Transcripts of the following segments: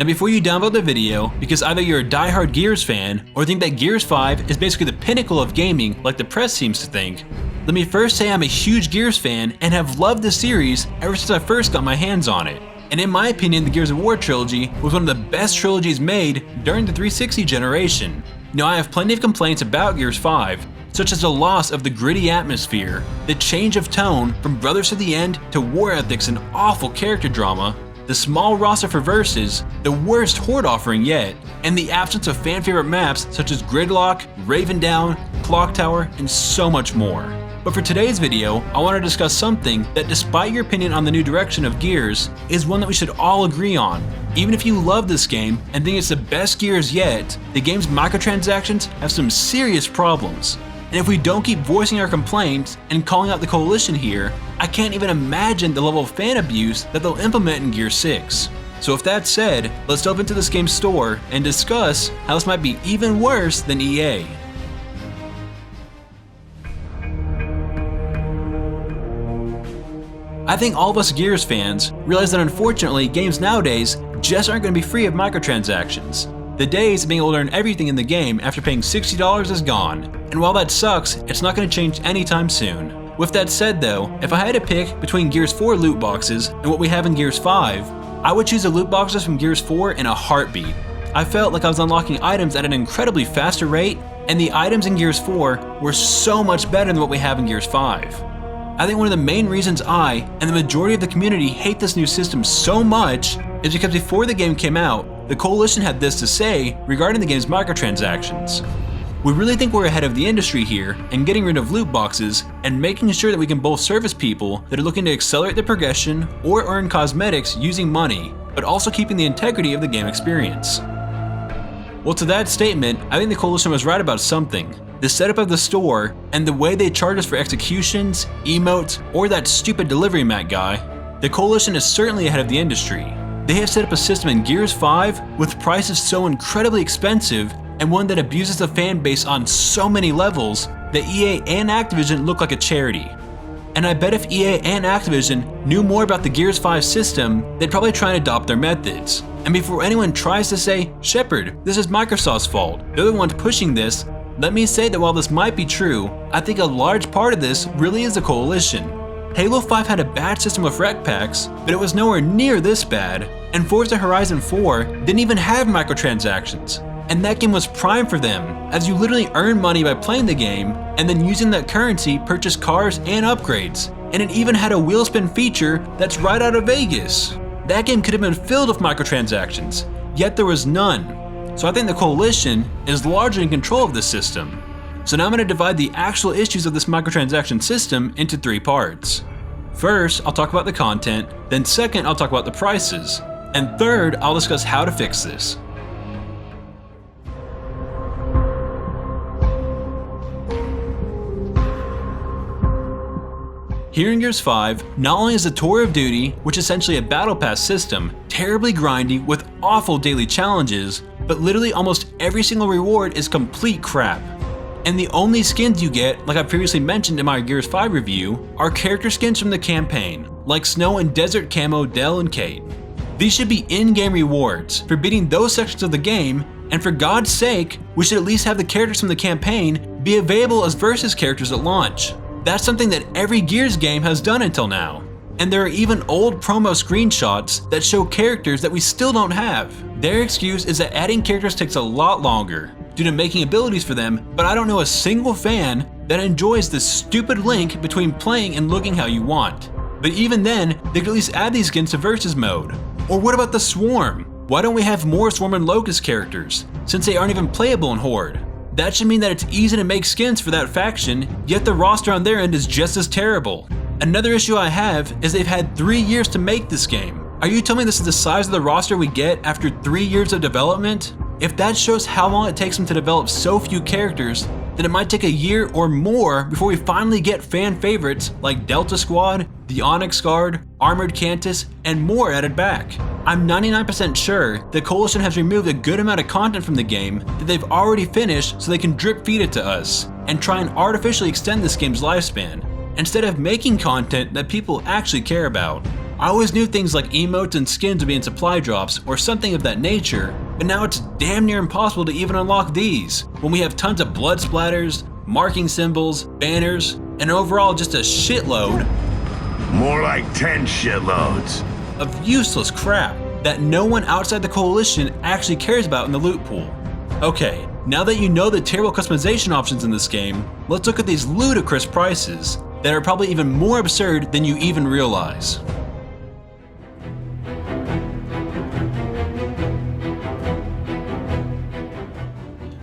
Now before you download the video, because either you're a diehard Gears fan or think that Gears 5 is basically the pinnacle of gaming like the press seems to think, let me first say I'm a huge Gears fan and have loved the series ever since I first got my hands on it. And in my opinion, the Gears of War trilogy was one of the best trilogies made during the 360 generation. Now I have plenty of complaints about Gears 5, such as the loss of the gritty atmosphere, the change of tone from Brothers to the End to war ethics and awful character drama, the small roster for verses, the worst horde offering yet, and the absence of fan favorite maps such as Gridlock, Raven Down, Clock Tower, and so much more. But for today's video, I want to discuss something that, despite your opinion on the new direction of Gears, is one that we should all agree on. Even if you love this game and think it's the best Gears yet, the game's microtransactions have some serious problems. And if we don't keep voicing our complaints and calling out the coalition here, I can't even imagine the level of fan abuse that they'll implement in Gears 6. So with that said, let's delve into this game's store and discuss how this might be even worse than EA. I think all of us Gears fans realize that unfortunately games nowadays just aren't going to be free of microtransactions. The days of being able to earn everything in the game after paying $60 is gone, and while that sucks, it's not going to change anytime soon. With that said though, if I had to pick between Gears 4 loot boxes and what we have in Gears 5, I would choose the loot boxes from Gears 4 in a heartbeat. I felt like I was unlocking items at an incredibly faster rate, and the items in Gears 4 were so much better than what we have in Gears 5. I think one of the main reasons I and the majority of the community hate this new system so much is because before the game came out, the Coalition had this to say regarding the game's microtransactions. We really think we're ahead of the industry here in getting rid of loot boxes and making sure that we can both service people that are looking to accelerate the progression or earn cosmetics using money, but also keeping the integrity of the game experience. Well, to that statement, I think the Coalition was right about something. The setup of the store and the way they charge us for executions, emotes, or that stupid delivery mat guy, the Coalition is certainly ahead of the industry. They have set up a system in Gears 5 with prices so incredibly expensive and one that abuses the fan base on so many levels that EA and Activision look like a charity. And I bet if EA and Activision knew more about the Gears 5 system, they'd probably try and adopt their methods. And before anyone tries to say, Shepard, this is Microsoft's fault, they're the ones pushing this, let me say that while this might be true, I think a large part of this really is the Coalition. Halo 5 had a bad system with rec packs, but it was nowhere near this bad, and Forza Horizon 4 didn't even have microtransactions. And that game was prime for them, as you literally earn money by playing the game, and then using that currency purchase cars and upgrades, and it even had a wheel spin feature that's right out of Vegas. That game could have been filled with microtransactions, yet there was none. So I think the Coalition is largely in control of this system. So now I'm going to divide the actual issues of this microtransaction system into 3 parts. First, I'll talk about the content, then second, I'll talk about the prices, and third, I'll discuss how to fix this. Here in Gears 5, not only is the Tour of Duty, which is essentially a battle pass system, terribly grindy with awful daily challenges, but literally almost every single reward is complete crap. And the only skins you get, like I previously mentioned in my Gears 5 review, are character skins from the campaign, like Snow and Desert Camo Del and Kate. These should be in-game rewards for beating those sections of the game, and for God's sake, we should at least have the characters from the campaign be available as versus characters at launch. That's something that every Gears game has done until now. And there are even old promo screenshots that show characters that we still don't have. Their excuse is that adding characters takes a lot longer due to making abilities for them, but I don't know a single fan that enjoys this stupid link between playing and looking how you want. But even then, they could at least add these skins to versus mode. Or what about the Swarm? Why don't we have more Swarm and Locust characters, since they aren't even playable in Horde? That should mean that it's easy to make skins for that faction, yet the roster on their end is just as terrible. Another issue I have is they've had 3 years to make this game. Are you telling me this is the size of the roster we get after 3 years of development? If that shows how long it takes them to develop so few characters, then it might take a year or more before we finally get fan favorites like Delta Squad, the Onyx Guard, Armored Cantus, and more added back. I'm 99% sure the Coalition has removed a good amount of content from the game that they've already finished so they can drip feed it to us and try and artificially extend this game's lifespan, instead of making content that people actually care about. I always knew things like emotes and skins would be in supply drops or something of that nature, but now it's damn near impossible to even unlock these, when we have tons of blood splatters, marking symbols, banners, and overall just a shitload. More like 10 shitloads. Of useless crap that no one outside the Coalition actually cares about in the loot pool. Okay, now that you know the terrible customization options in this game, let's look at these ludicrous prices that are probably even more absurd than you even realize.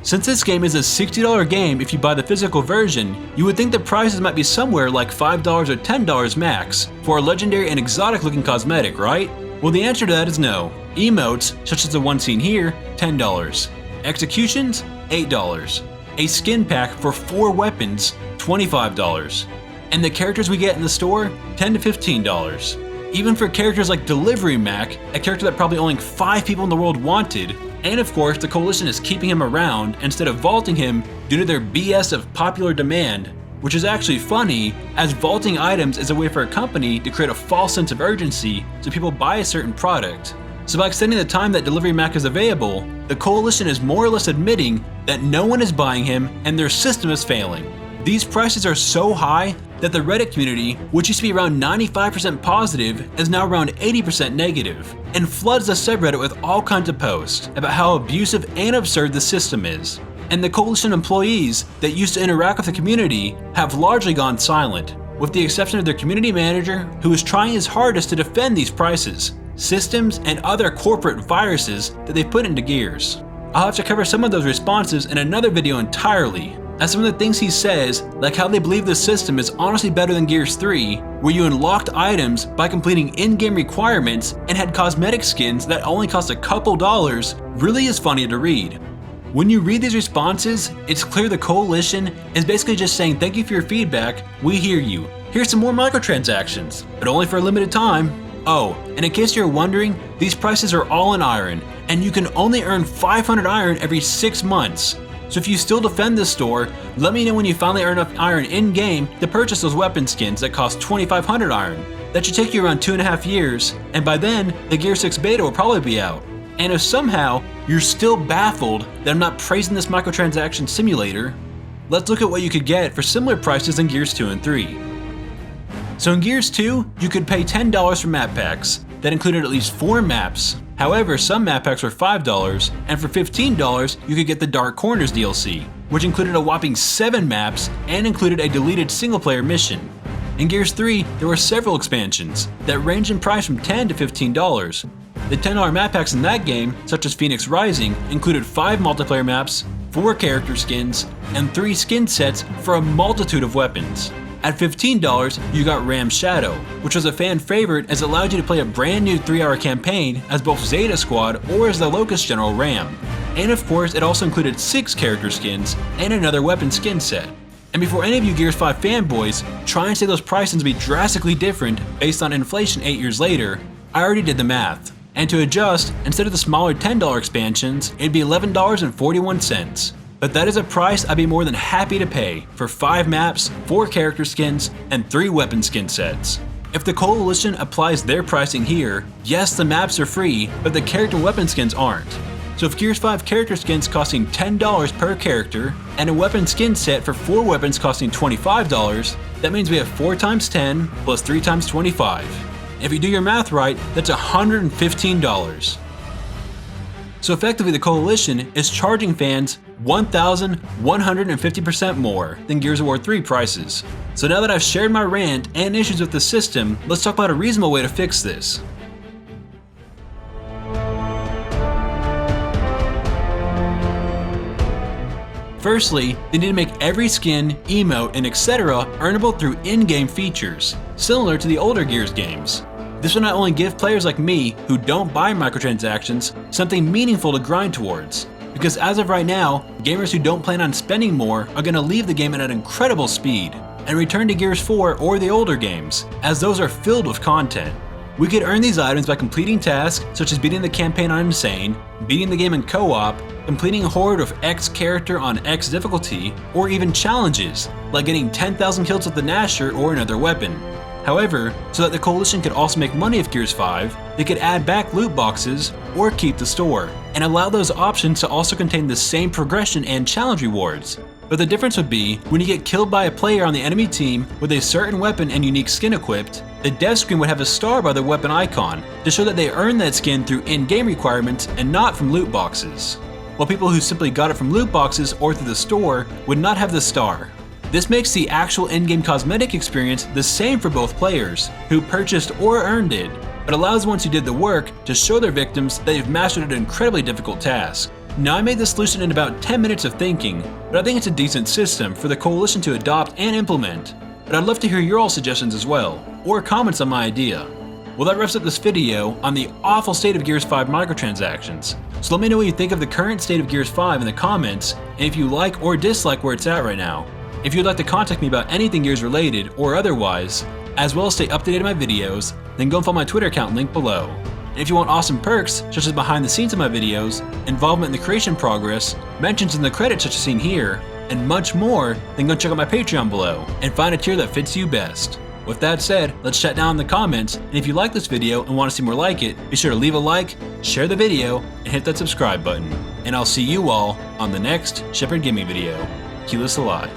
Since this game is a $60 game if you buy the physical version, you would think the prices might be somewhere like $5 or $10 max for a legendary and exotic looking cosmetic, right? Well, the answer to that is no. Emotes, such as the one seen here, $10. Executions, $8. A skin pack for 4 weapons, $25. And the characters we get in the store, $10 to $15. Even for characters like Delivery Mac, a character that probably only 5 people in the world wanted, and of course the Coalition is keeping him around instead of vaulting him due to their BS of popular demand, which is actually funny, as vaulting items is a way for a company to create a false sense of urgency so people buy a certain product. So by extending the time that Delivery Mac is available, the Coalition is more or less admitting that no one is buying him and their system is failing. These prices are so high that the Reddit community, which used to be around 95% positive, is now around 80% negative, and floods the subreddit with all kinds of posts about how abusive and absurd the system is. And the Coalition employees that used to interact with the community have largely gone silent, with the exception of their community manager, who is trying his hardest to defend these prices, systems, and other corporate viruses that they put into Gears. I'll have to cover some of those responses in another video entirely, as some of the things he says, like how they believe the system is honestly better than Gears 3, where you unlocked items by completing in-game requirements and had cosmetic skins that only cost a couple dollars, really is funny to read. When you read these responses, it's clear the Coalition is basically just saying thank you for your feedback, we hear you. Here's some more microtransactions, but only for a limited time. Oh, and in case you're wondering, these prices are all in iron, and you can only earn 500 iron every 6 months. So if you still defend this store, let me know when you finally earn enough iron in-game to purchase those weapon skins that cost 2,500 iron. That should take you around 2.5 years, and by then, the Gear 6 beta will probably be out. And if somehow you're still baffled that I'm not praising this microtransaction simulator, let's look at what you could get for similar prices in Gears 2 and 3. So in Gears 2, you could pay $10 for map packs that included at least 4 maps. However, some map packs were $5, and for $15 you could get the Dark Corners DLC, which included a whopping 7 maps and included a deleted single-player mission. In Gears 3, there were several expansions that ranged in price from $10 to $15. The $10 map packs in that game, such as Phoenix Rising, included 5 multiplayer maps, 4 character skins, and 3 skin sets for a multitude of weapons. At $15, you got Ram Shadow, which was a fan favorite as it allowed you to play a brand new 3-hour campaign as both Zeta Squad or as the Locust General Ram. And of course, it also included 6 character skins and another weapon skin set. And before any of you Gears 5 fanboys try and say those prices would be drastically different based on inflation 8 years later, I already did the math. And to adjust, instead of the smaller $10 expansions, it'd be $11.41. But that is a price I'd be more than happy to pay for 5 maps, 4 character skins, and 3 weapon skin sets. If the Coalition applies their pricing here, yes, the maps are free, but the character and weapon skins aren't. So if Gears 5 character skins costing $10 per character, and a weapon skin set for 4 weapons costing $25, that means we have 4 times 10 plus 3 times 25. If you do your math right, that's $115. So effectively the Coalition is charging fans 1,150% more than Gears of War 3 prices. So now that I've shared my rant and issues with the system, let's talk about a reasonable way to fix this. Firstly, they need to make every skin, emote, and etc. earnable through in-game features, similar to the older Gears games. This will not only give players like me, who don't buy microtransactions, something meaningful to grind towards, because as of right now, gamers who don't plan on spending more are going to leave the game at an incredible speed, and return to Gears 4 or the older games, as those are filled with content. We could earn these items by completing tasks such as beating the campaign on Insane, beating the game in co-op, completing a horde of X character on X difficulty, or even challenges, like getting 10,000 kills with the Nasher or another weapon. However, so that the Coalition could also make money off Gears 5, they could add back loot boxes or keep the store, and allow those options to also contain the same progression and challenge rewards. But the difference would be, when you get killed by a player on the enemy team with a certain weapon and unique skin equipped, the death screen would have a star by their weapon icon to show that they earned that skin through in-game requirements and not from loot boxes, while people who simply got it from loot boxes or through the store would not have the star. This makes the actual in-game cosmetic experience the same for both players, who purchased or earned it, but allows the ones who did the work to show their victims that they've mastered an incredibly difficult task. Now, I made this solution in about 10 minutes of thinking, but I think it's a decent system for the Coalition to adopt and implement. But I'd love to hear your all suggestions as well, or comments on my idea. Well, that wraps up this video on the awful state of Gears 5 microtransactions. So let me know what you think of the current state of Gears 5 in the comments, and if you like or dislike where it's at right now. If you'd like to contact me about anything Gears related or otherwise, as well as stay up to date on my videos, then go and follow my Twitter account linked below. And if you want awesome perks, such as behind the scenes of my videos, involvement in the creation progress, mentions in the credits such as seen here, and much more, then go check out my Patreon below, and find a tier that fits you best. With that said, let's chat down in the comments, and if you like this video and want to see more like it, be sure to leave a like, share the video, and hit that subscribe button. And I'll see you all on the next Shepard Gimme video. Keyless alive.